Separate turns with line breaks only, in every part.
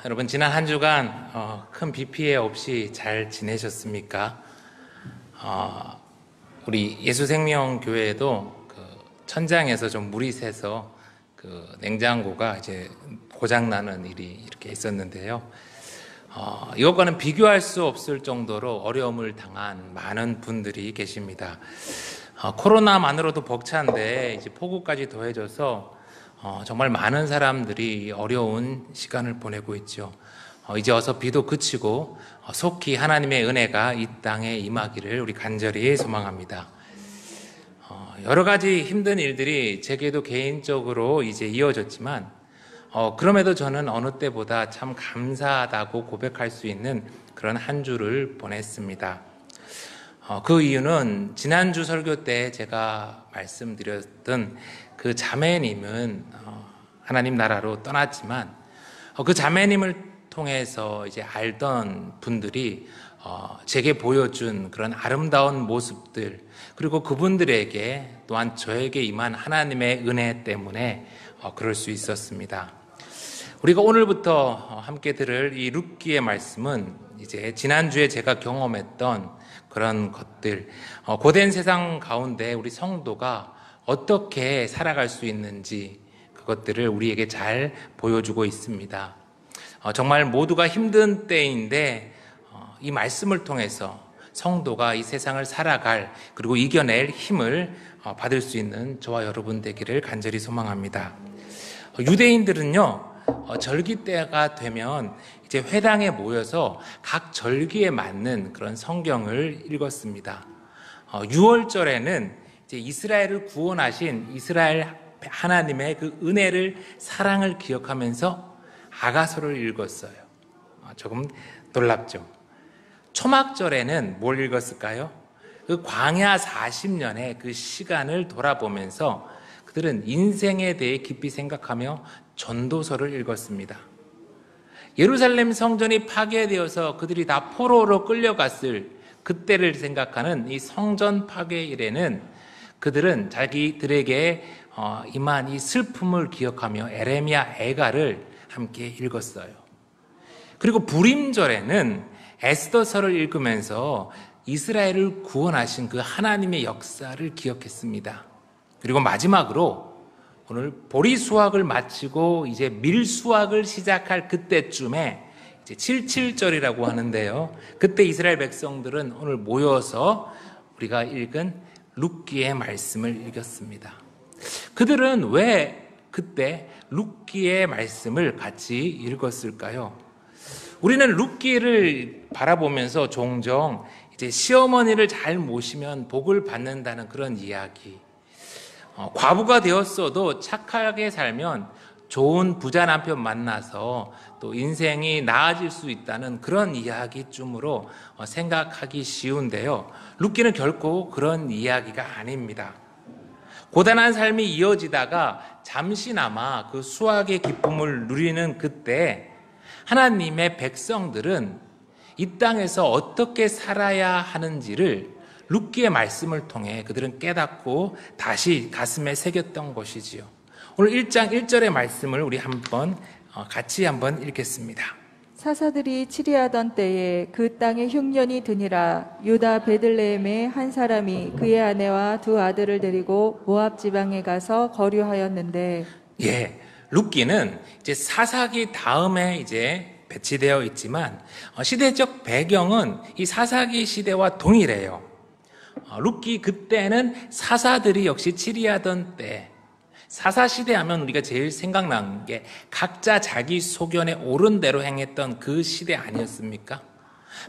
여러분 지난 한 주간 큰 비 피해 없이 잘 지내셨습니까? 우리 예수생명교회도 그 천장에서 좀 물이 새서 그 냉장고가 이제 고장 나는 일이 이렇게 있었는데요. 이것과는 비교할 수 없을 정도로 어려움을 당한 많은 분들이 계십니다. 코로나만으로도 벅찬데 이제 폭우까지 더해져서 정말 많은 사람들이 어려운 시간을 보내고 있죠. 이제 어서 비도 그치고 속히 하나님의 은혜가 이 땅에 임하기를 우리 간절히 소망합니다. 여러 가지 힘든 일들이 제게도 개인적으로 이제 이어졌지만 그럼에도 저는 어느 때보다 참 감사하다고 고백할 수 있는 그런 한 주를 보냈습니다. 그 이유는 지난주 설교 때 제가 말씀드렸던 그 자매님은 하나님 나라로 떠났지만 그 자매님을 통해서 이제 알던 분들이 제게 보여준 그런 아름다운 모습들, 그리고 그분들에게 또한 저에게 임한 하나님의 은혜 때문에 그럴 수 있었습니다. 우리가 오늘부터 함께 들을 이 룻기의 말씀은 이제 지난주에 제가 경험했던 그런 것들, 고된 세상 가운데 우리 성도가 어떻게 살아갈 수 있는지 그것들을 우리에게 잘 보여주고 있습니다. 정말 모두가 힘든 때인데 이 말씀을 통해서 성도가 이 세상을 살아갈, 그리고 이겨낼 힘을 받을 수 있는 저와 여러분 되기를 간절히 소망합니다. 유대인들은요, 절기 때가 되면 이제 회당에 모여서 각 절기에 맞는 그런 성경을 읽었습니다. 6월절에는 이제 이스라엘을 구원하신 이스라엘 하나님의 그 은혜를, 사랑을 기억하면서 아가서를 읽었어요. 조금 놀랍죠. 초막절에는 뭘 읽었을까요? 그 광야 40년의 그 시간을 돌아보면서 그들은 인생에 대해 깊이 생각하며 전도서를 읽었습니다. 예루살렘 성전이 파괴되어서 그들이 다 포로로 끌려갔을 그때를 생각하는 이 성전 파괴일에는 그들은 자기들에게 임한 이 슬픔을 기억하며 에레미야 애가를 함께 읽었어요. 그리고 부림절에는 에스더서를 읽으면서 이스라엘을 구원하신 그 하나님의 역사를 기억했습니다. 그리고 마지막으로 오늘 보리 수확을 마치고 이제 밀 수확을 시작할 그때쯤에 이제 77절이라고 하는데요. 그때 이스라엘 백성들은 오늘 모여서 우리가 읽은 룻기의 말씀을 읽었습니다. 그들은 왜 그때 룻기의 말씀을 같이 읽었을까요? 우리는 룻기를 바라보면서 종종 이제 시어머니를 잘 모시면 복을 받는다는 그런 이야기, 과부가 되었어도 착하게 살면 좋은 부자 남편 만나서 또 인생이 나아질 수 있다는 그런 이야기쯤으로 생각하기 쉬운데요. 룻기는 결코 그런 이야기가 아닙니다. 고단한 삶이 이어지다가 잠시나마 그 수확의 기쁨을 누리는 그때 하나님의 백성들은 이 땅에서 어떻게 살아야 하는지를 룻기의 말씀을 통해 그들은 깨닫고 다시 가슴에 새겼던 것이지요. 오늘 1장 1절의 말씀을 우리 같이 한번 읽겠습니다.
사사들이 치리하던 때에 그 땅에 흉년이 드니라. 유다 베들레헴의 한 사람이 그의 아내와 두 아들을 데리고 모압 지방에 가서 거류하였는데,
룻기는 이제 사사기 다음에 이제 배치되어 있지만 시대적 배경은 이 사사기 시대와 동일해요. 룻기 그때는 사사들이 역시 치리하던 때, 사사시대 하면 우리가 제일 생각나는 게 각자 자기 소견에 옳은 대로 행했던 그 시대 아니었습니까?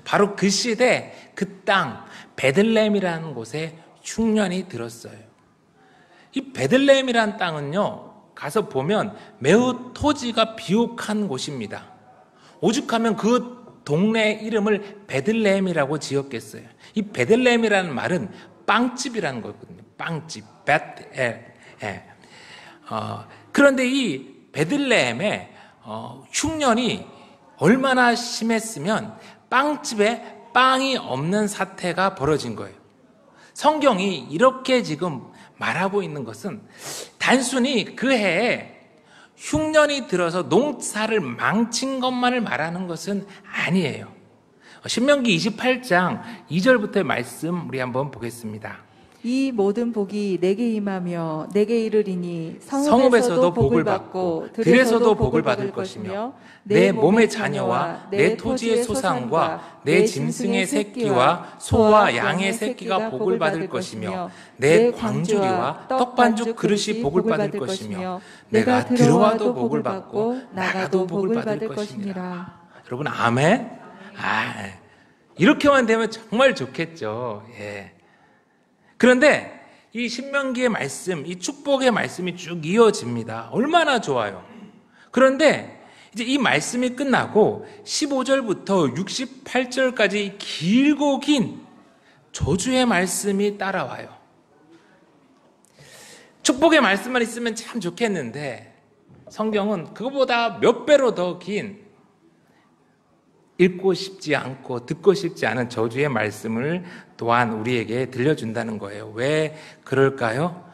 바로 그 시대, 그 땅, 베들레헴이라는 곳에 흉년이 들었어요. 이 베들레헴이라는 땅은요, 가서 보면 매우 토지가 비옥한 곳입니다. 오죽하면 그 동네 이름을 베들레헴이라고 지었겠어요. 이 베들레헴이라는 말은 빵집이라는 거거든요. 빵집, 그런데 이 베들레헴에 흉년이 얼마나 심했으면 빵집에 빵이 없는 사태가 벌어진 거예요. 성경이 이렇게 지금 말하고 있는 것은 단순히 그 해에 흉년이 들어서 농사를 망친 것만을 말하는 것은 아니에요. 신명기 28장 2절부터의 말씀 우리 한번 보겠습니다.
이 모든 복이 내게 임하며 내게 이르리니
성읍에서도 복을 받고 들에서도 복을 받을 것이며 내 몸의 자녀와 내 토지의 소산과 내 짐승의 새끼와 소와 양의 새끼가 복을 받을 것이며 내 광주리와 떡반죽 그릇이 복을 받을 것이며 내가 들어와도 복을 받고 나가도 복을 받을 것이니라. 여러분 아멘? 이렇게만 되면 정말 좋겠죠. 예. 그런데 이 신명기의 말씀, 이 축복의 말씀이 쭉 이어집니다. 얼마나 좋아요. 그런데 이제 이 말씀이 끝나고 15절부터 68절까지 길고 긴 저주의 말씀이 따라와요. 축복의 말씀만 있으면 참 좋겠는데 성경은 그거보다 몇 배로 더 긴 읽고 싶지 않고 듣고 싶지 않은 저주의 말씀을 또한 우리에게 들려준다는 거예요. 왜 그럴까요?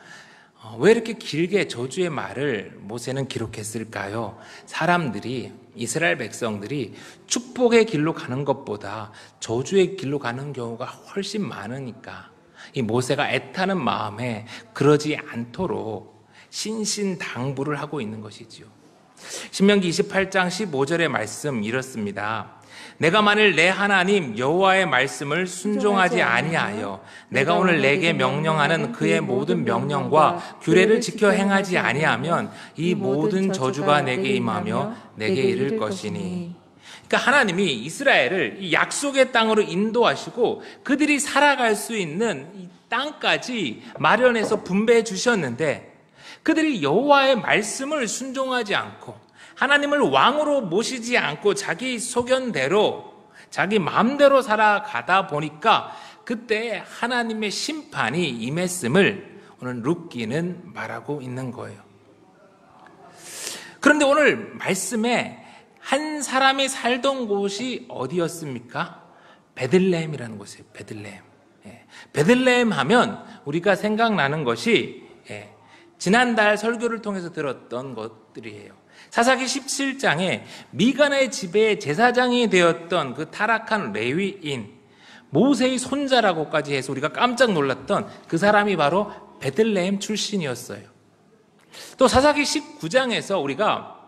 왜 이렇게 길게 저주의 말을 모세는 기록했을까요? 사람들이, 이스라엘 백성들이 축복의 길로 가는 것보다 저주의 길로 가는 경우가 훨씬 많으니까 이 모세가 애타는 마음에 그러지 않도록 신신당부를 하고 있는 것이지요. 신명기 28장 15절의 말씀 이렇습니다. 내가 만일 내 하나님 여호와의 말씀을 순종하지 아니하여 내가 오늘 내게 명령하는 그의 모든 명령과 규례를 지켜 행하지 아니하면 이 모든 저주가 내게 임하며 내게 이를 것이니. 그러니까 하나님이 이스라엘을 이 약속의 땅으로 인도하시고 그들이 살아갈 수 있는 이 땅까지 마련해서 분배해 주셨는데 그들이 여호와의 말씀을 순종하지 않고 하나님을 왕으로 모시지 않고 자기 소견대로 자기 마음대로 살아가다 보니까 그때 하나님의 심판이 임했음을 오늘 룻기는 말하고 있는 거예요. 그런데 오늘 말씀에 한 사람이 살던 곳이 어디였습니까? 베들레헴이라는 곳이에요. 베들레헴. 베들레헴 하면 우리가 생각나는 것이 지난달 설교를 통해서 들었던 것들이에요. 사사기 17장에 미간의 집에 제사장이 되었던 그 타락한 레위인 모세의 손자라고까지 해서 우리가 깜짝 놀랐던 그 사람이 바로 베들레헴 출신이었어요. 또 사사기 19장에서 우리가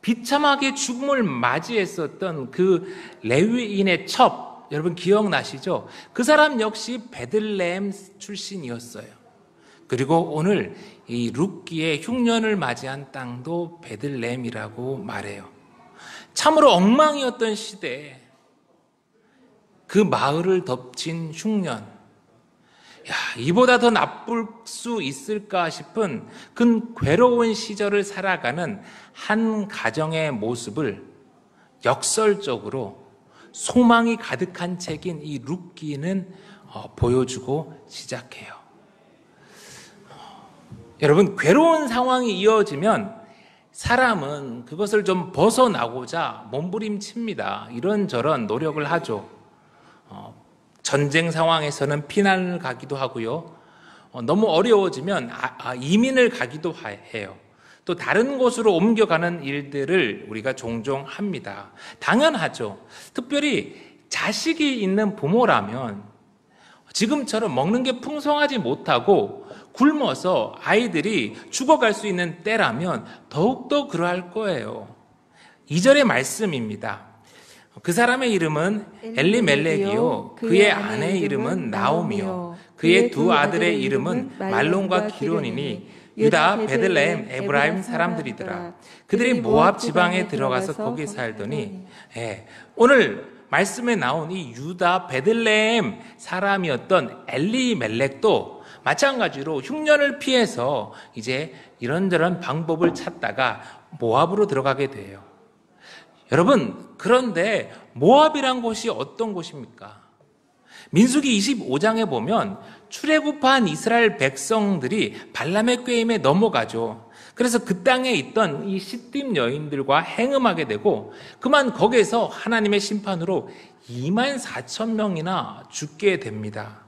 비참하게 죽음을 맞이했었던 그 레위인의 첩, 여러분 기억나시죠? 그 사람 역시 베들레헴 출신이었어요. 그리고 오늘 이 룻기의 흉년을 맞이한 땅도 베들레헴이라고 말해요. 참으로 엉망이었던 시대에 그 마을을 덮친 흉년. 이보다 더 나쁠 수 있을까 싶은 그 괴로운 시절을 살아가는 한 가정의 모습을 역설적으로 소망이 가득한 책인 이 룻기는 보여주고 시작해요. 여러분, 괴로운 상황이 이어지면 사람은 그것을 좀 벗어나고자 몸부림칩니다. 이런저런 노력을 하죠. 전쟁 상황에서는 피난을 가기도 하고요. 너무 어려워지면 이민을 가기도 해요. 또 다른 곳으로 옮겨가는 일들을 우리가 종종 합니다. 당연하죠. 특별히 자식이 있는 부모라면 지금처럼 먹는 게 풍성하지 못하고 굶어서 아이들이 죽어갈 수 있는 때라면 더욱더 그러할 거예요. 2절의 말씀입니다. 그 사람의 이름은 엘리멜렉이요 그의 아내의 이름은 나오미요 그의 두 아들의 이름은 말론과 기론이니 유다 베들레헴 에브라임 사람들이더라. 그들이 모압 지방에 들어가서 거기 살더니 오늘 말씀에 나온 이 유다 베들레헴 사람이었던 엘리멜렉도 마찬가지로 흉년을 피해서 이제 이런저런 방법을 찾다가 모압으로 들어가게 돼요. 여러분, 그런데 모압이란 곳이 어떤 곳입니까? 민수기 25장에 보면 출애굽한 이스라엘 백성들이 발람의 꾀임에 넘어가죠. 그래서 그 땅에 있던 이 시딤 여인들과 행음하게 되고 그만 거기에서 하나님의 심판으로 24,000명이나 죽게 됩니다.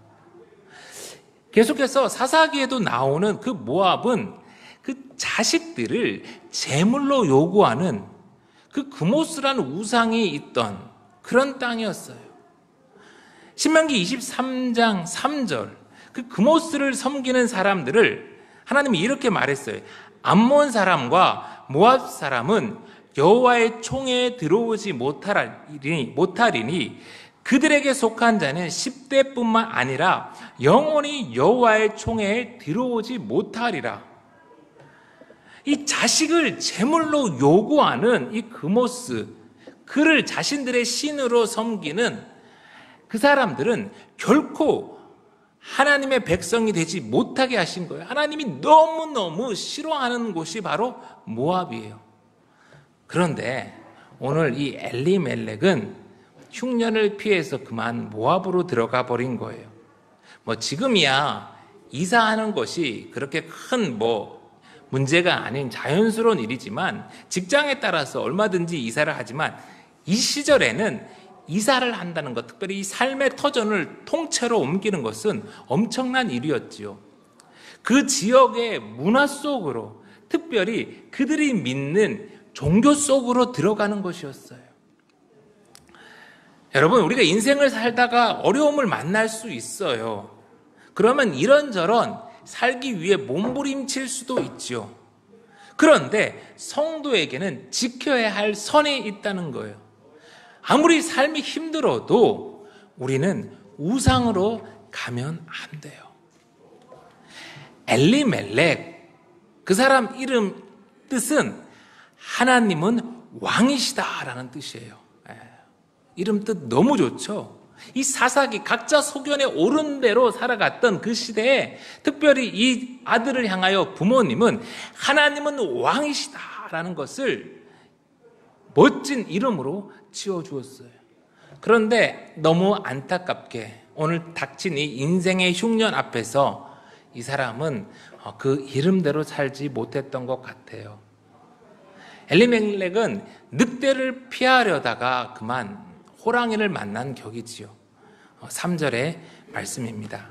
계속해서 사사기에도 나오는 그 모압은 그 자식들을 제물로 요구하는 그 그모스라는 우상이 있던 그런 땅이었어요. 신명기 23장 3절 그 그모스를 섬기는 사람들을 하나님이 이렇게 말했어요. 암몬 사람과 모압 사람은 여호와의 총회에 들어오지 못하리니 그들에게 속한 자는 10대뿐만 아니라 영원히 여호와의 총회에 들어오지 못하리라. 이 자식을 제물로 요구하는 이 그모스, 그를 자신들의 신으로 섬기는 그 사람들은 결코 하나님의 백성이 되지 못하게 하신 거예요. 하나님이 너무너무 싫어하는 곳이 바로 모압이에요. 그런데 오늘 이 엘리멜렉은 흉년을 피해서 그만 모압으로 들어가 버린 거예요. 지금이야 이사하는 것이 그렇게 큰 문제가 아닌 자연스러운 일이지만 직장에 따라서 얼마든지 이사를 하지만 이 시절에는 이사를 한다는 것, 특별히 이 삶의 터전을 통째로 옮기는 것은 엄청난 일이었지요. 그 지역의 문화 속으로, 특별히 그들이 믿는 종교 속으로 들어가는 것이었어요. 여러분, 우리가 인생을 살다가 어려움을 만날 수 있어요. 그러면 이런저런 살기 위해 몸부림칠 수도 있죠. 그런데 성도에게는 지켜야 할 선이 있다는 거예요. 아무리 삶이 힘들어도 우리는 우상으로 가면 안 돼요. 엘리멜렉, 그 사람 이름 뜻은 하나님은 왕이시다라는 뜻이에요. 이름 뜻 너무 좋죠. 이 사사기 각자 소견에 오른 대로 살아갔던 그 시대에 특별히 이 아들을 향하여 부모님은 하나님은 왕이시다라는 것을 멋진 이름으로 지어주었어요. 그런데 너무 안타깝게 오늘 닥친 이 인생의 흉년 앞에서 이 사람은 그 이름대로 살지 못했던 것 같아요. 엘리멜렉은 늑대를 피하려다가 그만 호랑이를 만난 격이지요. 3절의 말씀입니다.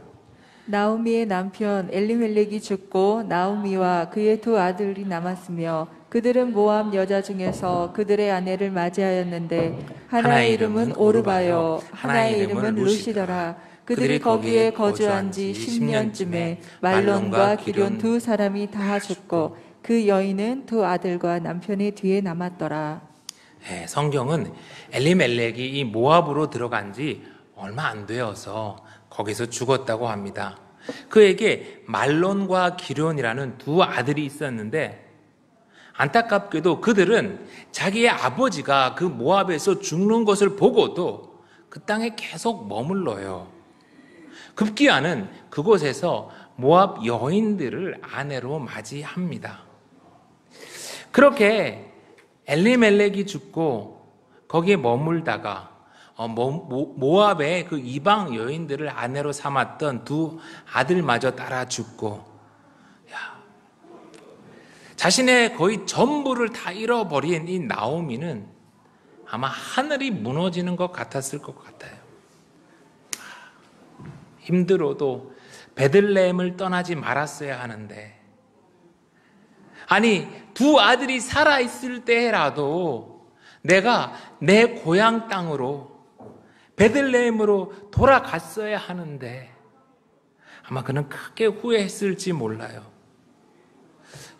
나오미의 남편 엘리멜렉이 죽고 나오미와 그의 두 아들이 남았으며 그들은 모압 여자 중에서 그들의 아내를 맞이하였는데 하나의 이름은 오르바요 하나의 이름은 루시더라. 그들이 거기에 거주한 지 10년쯤에 말론과 기럨 두 사람이 다 죽고 그 여인은 두 아들과 남편의 뒤에 남았더라.
성경은 엘리멜렉이 이 모압으로 들어간 지 얼마 안 되어서 거기서 죽었다고 합니다. 그에게 말론과 기럨이라는 두 아들이 있었는데 안타깝게도 그들은 자기의 아버지가 그 모압에서 죽는 것을 보고도 그 땅에 계속 머물러요. 급기야는 그곳에서 모압 여인들을 아내로 맞이합니다. 그렇게 엘리멜렉이 죽고 거기에 머물다가 모압의 그 이방 여인들을 아내로 삼았던 두 아들마저 따라 죽고 자신의 거의 전부를 다 잃어버린 이 나오미는 아마 하늘이 무너지는 것 같았을 것 같아요. 힘들어도 베들레헴을 떠나지 말았어야 하는데, 아니 두 아들이 살아있을 때라도 내가 내 고향 땅으로 베들레헴으로 돌아갔어야 하는데 아마 그는 크게 후회했을지 몰라요.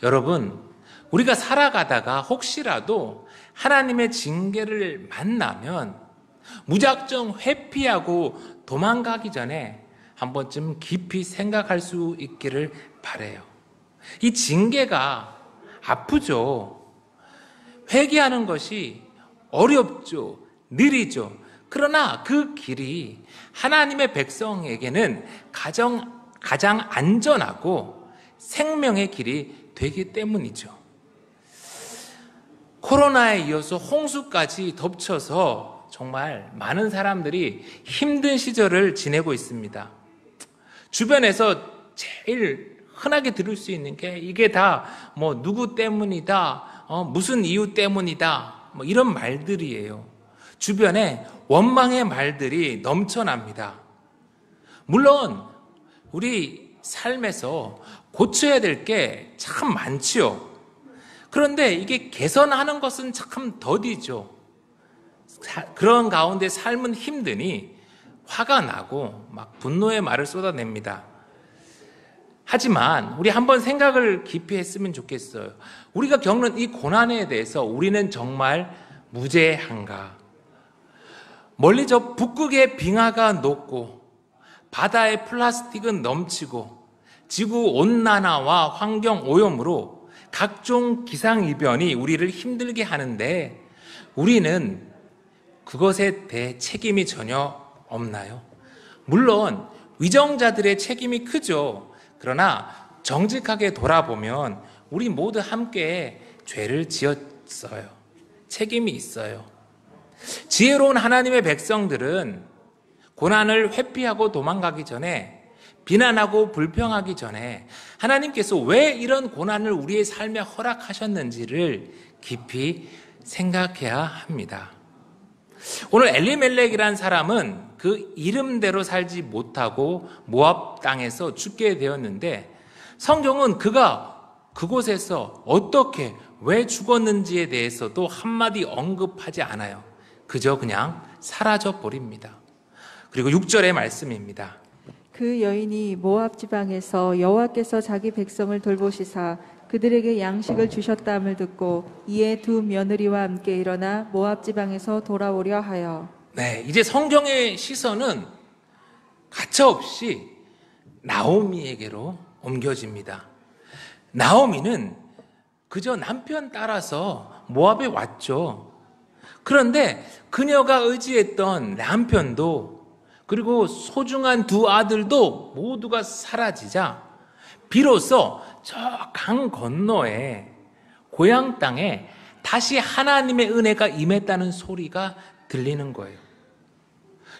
여러분, 우리가 살아가다가 혹시라도 하나님의 징계를 만나면 무작정 회피하고 도망가기 전에 한 번쯤 깊이 생각할 수 있기를 바라요. 이 징계가 아프죠. 회개하는 것이 어렵죠. 느리죠. 그러나 그 길이 하나님의 백성에게는 가장 안전하고 생명의 길이 되기 때문이죠. 코로나에 이어서 홍수까지 덮쳐서 정말 많은 사람들이 힘든 시절을 지내고 있습니다. 주변에서 제일 흔하게 들을 수 있는 게 이게 다 누구 때문이다, 무슨 이유 때문이다, 이런 말들이에요. 주변에 원망의 말들이 넘쳐납니다. 물론 우리 삶에서 고쳐야 될 게 참 많지요. 그런데 이게 개선하는 것은 참 더디죠. 그런 가운데 삶은 힘드니 화가 나고 막 분노의 말을 쏟아냅니다. 하지만 우리 한번 생각을 깊이 했으면 좋겠어요. 우리가 겪는 이 고난에 대해서 우리는 정말 무죄한가? 멀리 저 북극의 빙하가 녹고 바다의 플라스틱은 넘치고 지구 온난화와 환경 오염으로 각종 기상이변이 우리를 힘들게 하는데 우리는 그것에 대해 책임이 전혀 없나요? 물론 위정자들의 책임이 크죠. 그러나 정직하게 돌아보면 우리 모두 함께 죄를 지었어요. 책임이 있어요. 지혜로운 하나님의 백성들은 고난을 회피하고 도망가기 전에, 비난하고 불평하기 전에 하나님께서 왜 이런 고난을 우리의 삶에 허락하셨는지를 깊이 생각해야 합니다. 오늘 엘리멜렉이라는 사람은 그 이름대로 살지 못하고 모압 땅에서 죽게 되었는데 성경은 그가 그곳에서 어떻게 왜 죽었는지에 대해서도 한마디 언급하지 않아요. 그저 그냥 사라져 버립니다. 그리고 6절의 말씀입니다.
그 여인이 모압 지방에서 여호와께서 자기 백성을 돌보시사 그들에게 양식을 주셨다함을 듣고 이에 두 며느리와 함께 일어나 모압 지방에서 돌아오려 하여.
네, 이제 성경의 시선은 가차없이 나오미에게로 옮겨집니다. 나오미는 그저 남편 따라서 모압에 왔죠. 그런데 그녀가 의지했던 남편도 그리고 소중한 두 아들도 모두가 사라지자 비로소 저 강 건너에 고향 땅에 다시 하나님의 은혜가 임했다는 소리가 들리는 거예요.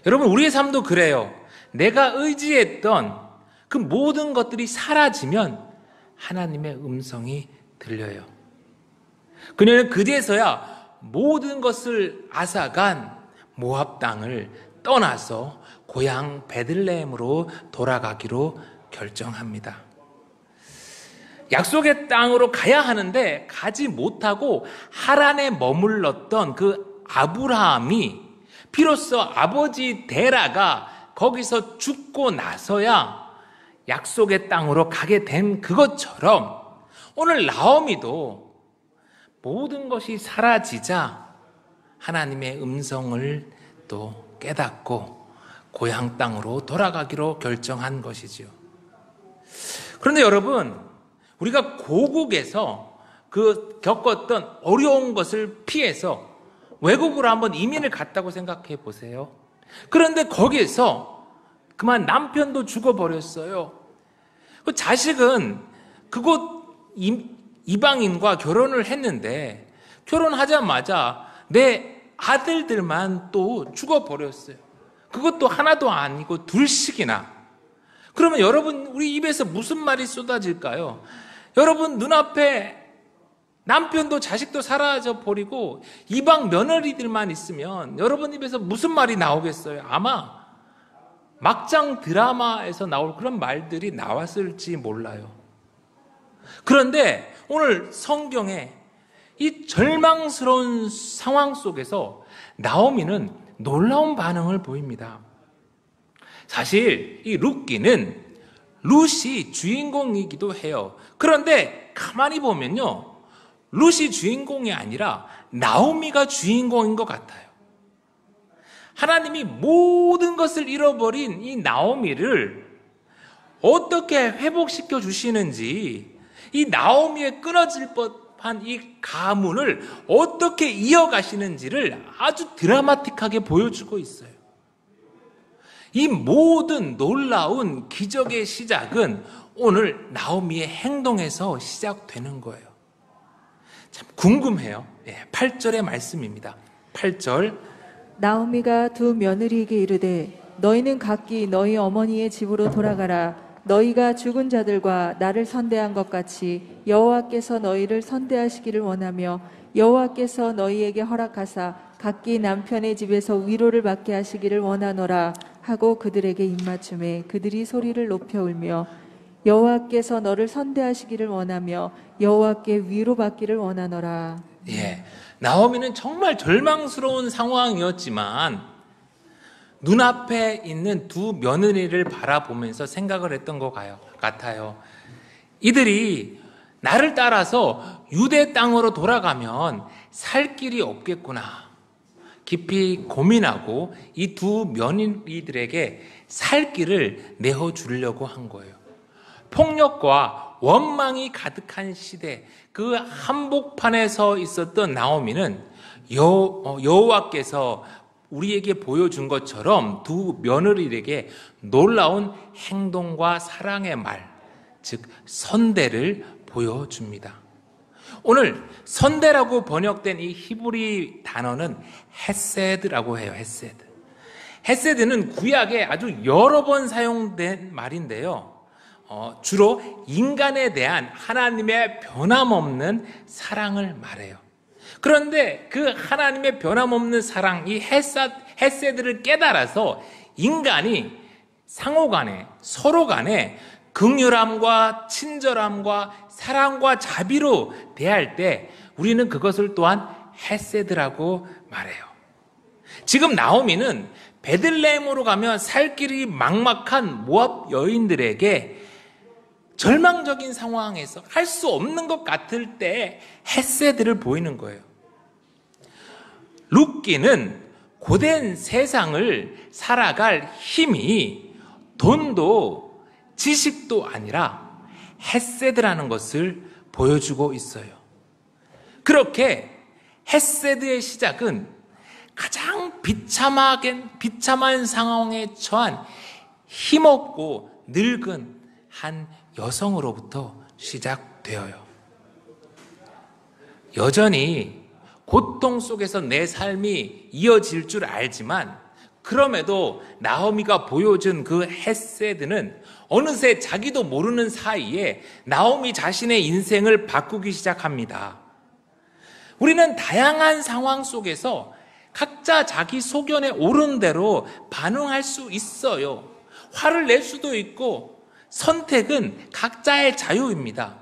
여러분, 우리의 삶도 그래요. 내가 의지했던 그 모든 것들이 사라지면 하나님의 음성이 들려요. 그녀는 그제서야 모든 것을 앗아간 모압 땅을 떠나서 고향 베들레헴으로 돌아가기로 결정합니다. 약속의 땅으로 가야 하는데 가지 못하고 하란에 머물렀던 그 아브라함이 비로소 아버지 데라가 거기서 죽고 나서야 약속의 땅으로 가게 된 그것처럼 오늘 나오미도 모든 것이 사라지자 하나님의 음성을 또 깨닫고 고향 땅으로 돌아가기로 결정한 것이지요. 그런데 여러분, 우리가 고국에서 그 겪었던 어려운 것을 피해서 외국으로 한번 이민을 갔다고 생각해 보세요. 그런데 거기에서 그만 남편도 죽어버렸어요. 그 자식은 그곳 이방인과 결혼을 했는데 결혼하자마자 내 아들들만 또 죽어버렸어요. 그것도 하나도 아니고 둘씩이나. 그러면 여러분, 우리 입에서 무슨 말이 쏟아질까요? 여러분 눈앞에 남편도 자식도 사라져 버리고 이방 며느리들만 있으면 여러분 입에서 무슨 말이 나오겠어요? 아마 막장 드라마에서 나올 그런 말들이 나왔을지 몰라요. 그런데 오늘 성경에 이 절망스러운 상황 속에서 나오미는 놀라운 반응을 보입니다. 사실 이 룻기는 룻이 주인공이기도 해요. 그런데 가만히 보면요, 룻이 주인공이 아니라 나오미가 주인공인 것 같아요. 하나님이 모든 것을 잃어버린 이 나오미를 어떻게 회복시켜 주시는지, 이 나오미의 끊어질 법한 이 가문을 어떻게 이어가시는지를 아주 드라마틱하게 보여주고 있어요. 이 모든 놀라운 기적의 시작은 오늘 나오미의 행동에서 시작되는 거예요. 참 궁금해요. 8절의 말씀입니다. 8절.
나오미가 두 며느리에게 이르되 너희는 각기 너희 어머니의 집으로 돌아가라. 너희가 죽은 자들과 나를 선대한 것 같이 여호와께서 너희를 선대하시기를 원하며 여호와께서 너희에게 허락하사 각기 남편의 집에서 위로를 받게 하시기를 원하노라 하고 그들에게 입맞춤에 그들이 소리를 높여 울며 여호와께서 너를 선대하시기를 원하며 여호와께 위로받기를 원하노라.
예, 나오미는 정말 절망스러운 상황이었지만 눈앞에 있는 두 며느리를 바라보면서 생각을 했던 것 같아요. 이들이 나를 따라서 유대 땅으로 돌아가면 살 길이 없겠구나. 깊이 고민하고 이 두 며느리들에게 살 길을 내어주려고 한 거예요. 폭력과 원망이 가득한 시대, 그 한복판에 서 있었던 나오미는 여호와께서 우리에게 보여준 것처럼 두 며느리에게 놀라운 행동과 사랑의 말, 즉 선대를 보여줍니다. 오늘 선대라고 번역된 이 히브리 단어는 헤세드라고 해요. 헤세드. 헤세드는 구약에 아주 여러 번 사용된 말인데요. 주로 인간에 대한 하나님의 변함없는 사랑을 말해요. 그런데 그 하나님의 변함없는 사랑, 이 헤세드를 깨달아서 인간이 상호간에, 서로간에 긍휼함과 친절함과 사랑과 자비로 대할 때 우리는 그것을 또한 헤세드라고 말해요. 지금 나오미는 베들레헴으로 가면 살 길이 막막한 모압 여인들에게 절망적인 상황에서 할 수 없는 것 같을 때 헤세드를 보이는 거예요. 룻기는 고된 세상을 살아갈 힘이 돈도 지식도 아니라 헤세드라는 것을 보여주고 있어요. 그렇게 헤세드의 시작은 가장 비참한 상황에 처한 힘없고 늙은 한 여성으로부터 시작되어요. 여전히 고통 속에서 내 삶이 이어질 줄 알지만 그럼에도 나오미가 보여준 그 헤세드는 어느새 자기도 모르는 사이에 나오미 자신의 인생을 바꾸기 시작합니다. 우리는 다양한 상황 속에서 각자 자기 소견에 오른 대로 반응할 수 있어요. 화를 낼 수도 있고 선택은 각자의 자유입니다.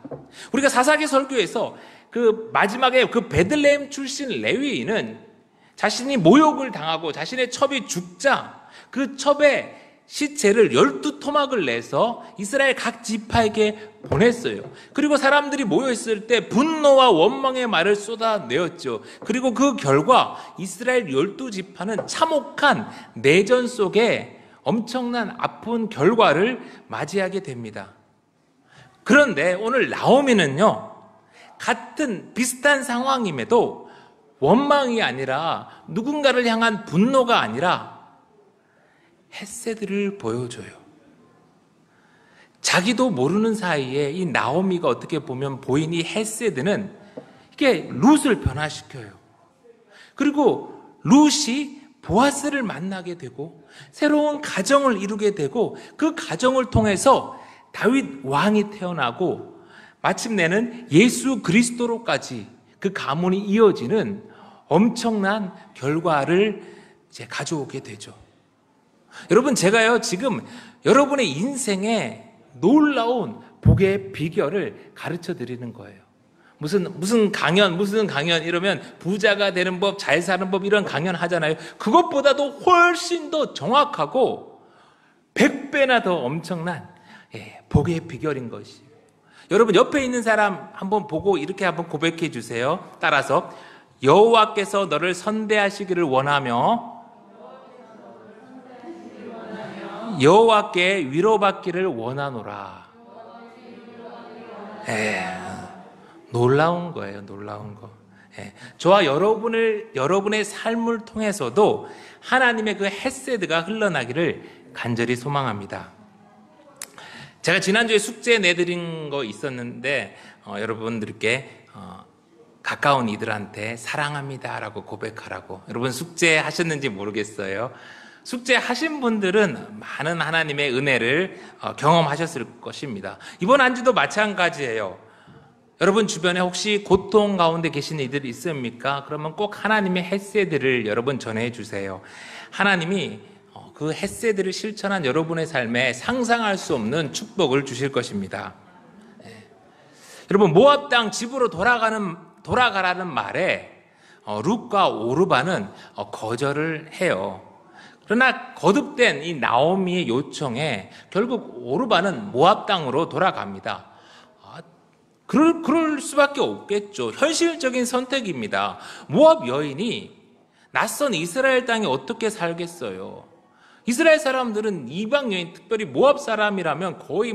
우리가 사사기 설교에서 그 마지막에 그 베들레헴 출신 레위인은 자신이 모욕을 당하고 자신의 첩이 죽자 그 첩의 시체를 12토막을 내서 이스라엘 각 지파에게 보냈어요. 그리고 사람들이 모여있을 때 분노와 원망의 말을 쏟아내었죠. 그리고 그 결과 이스라엘 12지파는 참혹한 내전 속에 엄청난 아픈 결과를 맞이하게 됩니다. 그런데 오늘 나오미는요, 같은 비슷한 상황임에도 원망이 아니라 누군가를 향한 분노가 아니라 헤세드를 보여줘요. 자기도 모르는 사이에 이 나오미가 어떻게 보면 보인 이 헤세드는 이게 룻을 변화시켜요. 그리고 룻이 보아스를 만나게 되고 새로운 가정을 이루게 되고 그 가정을 통해서 다윗 왕이 태어나고 마침내는 예수 그리스도로까지 그 가문이 이어지는 엄청난 결과를 이제 가져오게 되죠. 여러분, 제가요 지금 여러분의 인생에 놀라운 복의 비결을 가르쳐 드리는 거예요. 무슨 강연 이러면 부자가 되는 법, 잘 사는 법 이런 강연 하잖아요. 그것보다도 훨씬 더 정확하고 100배나 더 엄청난 복의 비결인 것이에요. 여러분 옆에 있는 사람 한번 보고 이렇게 한번 고백해 주세요. 따라서 여호와께서 너를 선대하시기를 원하며 여호와께 위로받기를 원하노라. 놀라운 거예요. 놀라운 거. 저와 여러분의 삶을 통해서도 하나님의 그 헤세드가 흘러나기를 간절히 소망합니다. 제가 지난주에 숙제 내드린 거 있었는데 여러분들께 가까운 이들한테 사랑합니다라고 고백하라고. 여러분 숙제 하셨는지 모르겠어요. 숙제 하신 분들은 많은 하나님의 은혜를 경험하셨을 것입니다. 이번 한 주도 마찬가지예요. 여러분 주변에 혹시 고통 가운데 계신 이들이 있습니까? 그러면 꼭 하나님의 헤세드를 여러분 전해 주세요. 하나님이 그 헤세드를 실천한 여러분의 삶에 상상할 수 없는 축복을 주실 것입니다. 여러분, 모압 땅 집으로 돌아가라는 말에 룻과 오르바는 거절을 해요. 그러나 거듭된 이 나오미의 요청에 결국 오르바는 모압 땅으로 돌아갑니다. 그럴 수밖에 없겠죠. 현실적인 선택입니다. 모압 여인이 낯선 이스라엘 땅에 어떻게 살겠어요? 이스라엘 사람들은 이방 여인, 특별히 모압 사람이라면 거의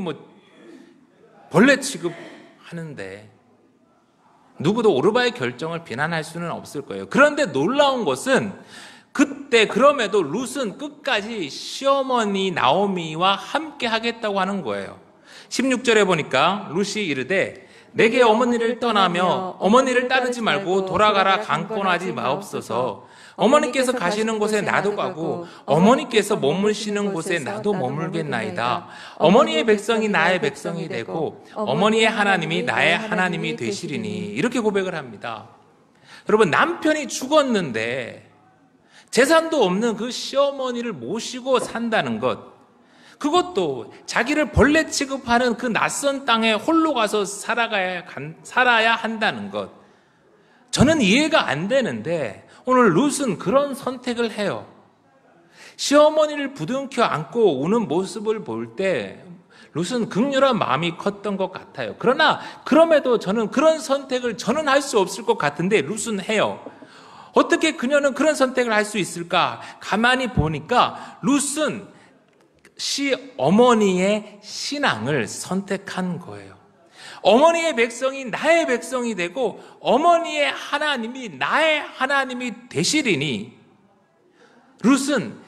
벌레 취급하는데 누구도 오르바의 결정을 비난할 수는 없을 거예요. 그런데 놀라운 것은 그때 그럼에도 룻은 끝까지 시어머니 나오미와 함께 하겠다고 하는 거예요. 16절에 보니까 룻이 이르되 내게 어머니를 떠나며 어머니를 따르지 말고 돌아가라 강권하지 마옵소서. 어머니께서 가시는 곳에 나도 가고 어머니께서 머무시는 곳에 나도 머물겠나이다. 어머니의 백성이 나의 백성이 되고 어머니의 하나님이 나의 하나님이 되시리니. 이렇게 고백을 합니다. 여러분, 남편이 죽었는데 재산도 없는 그 시어머니를 모시고 산다는 것, 그것도 자기를 벌레 취급하는 그 낯선 땅에 홀로 가서 살아야 한다는 것, 저는 이해가 안 되는데 오늘 룻은 그런 선택을 해요. 시어머니를 부둥켜 안고 우는 모습을 볼 때 룻은 극렬한 마음이 컸던 것 같아요. 그러나 그럼에도 저는 그런 선택을 저는 할 수 없을 것 같은데 룻은 해요. 어떻게 그녀는 그런 선택을 할 수 있을까? 가만히 보니까 룻은 어머니의 신앙을 선택한 거예요. 어머니의 백성이 나의 백성이 되고 어머니의 하나님이 나의 하나님이 되시리니. 룻은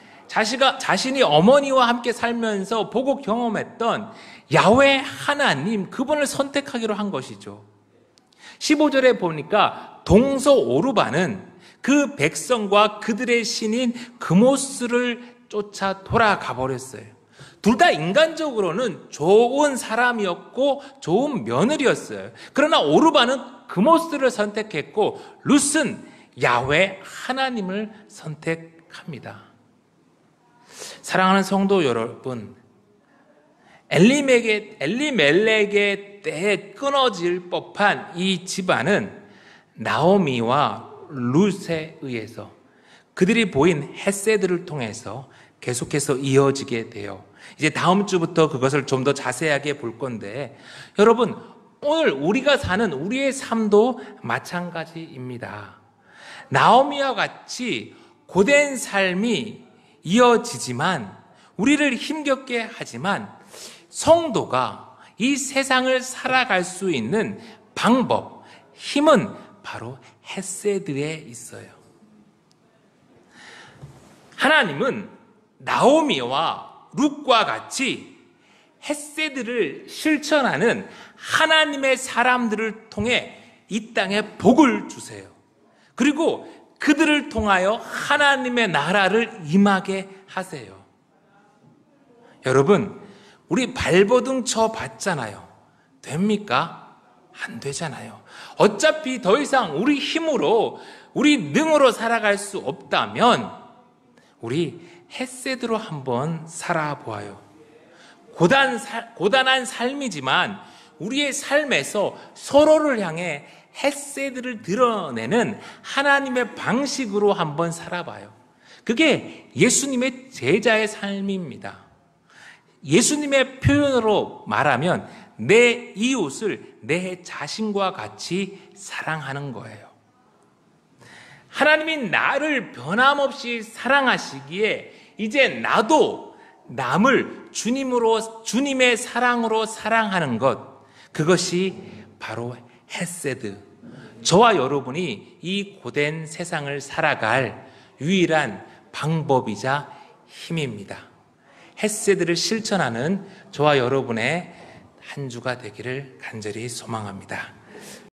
자신이 어머니와 함께 살면서 보고 경험했던 야훼 하나님, 그분을 선택하기로 한 것이죠. 15절에 보니까 동서 오르바는 그 백성과 그들의 신인 그모스를 쫓아 돌아가 버렸어요. 둘 다 인간적으로는 좋은 사람이었고 좋은 며느리였어요. 그러나 오르바는 그모스를 선택했고 룻은 야훼 하나님을 선택합니다. 사랑하는 성도 여러분, 엘리멜렉의 때에 끊어질 법한 이 집안은 나오미와 룻에 의해서 그들이 보인 헤세드를 통해서 계속해서 이어지게 돼요. 이제 다음 주부터 그것을 좀 더 자세하게 볼 건데, 여러분, 오늘 우리가 사는 우리의 삶도 마찬가지입니다. 나오미와 같이 고된 삶이 이어지지만, 우리를 힘겹게 하지만 성도가 이 세상을 살아갈 수 있는 방법, 힘은 바로 헤세드에 있어요. 하나님은 나오미와 룻과 같이 헤세드를 실천하는 하나님의 사람들을 통해 이 땅에 복을 주세요. 그리고 그들을 통하여 하나님의 나라를 임하게 하세요. 여러분, 우리 발버둥 쳐 봤잖아요. 됩니까? 안 되잖아요. 어차피 더 이상 우리 힘으로, 우리 능으로 살아갈 수 없다면 우리 헤세드로 한번 살아보아요. 고단한 삶이지만 우리의 삶에서 서로를 향해 헤세드를 드러내는 하나님의 방식으로 한번 살아봐요. 그게 예수님의 제자의 삶입니다. 예수님의 표현으로 말하면 내 이웃을 내 자신과 같이 사랑하는 거예요. 하나님이 나를 변함없이 사랑하시기에 이제 나도 남을 주님의 사랑으로 사랑하는 것, 그것이 바로 헤세드. 저와 여러분이 이 고된 세상을 살아갈 유일한 방법이자 힘입니다. 헤세드를 실천하는 저와 여러분의 한 주가 되기를 간절히 소망합니다.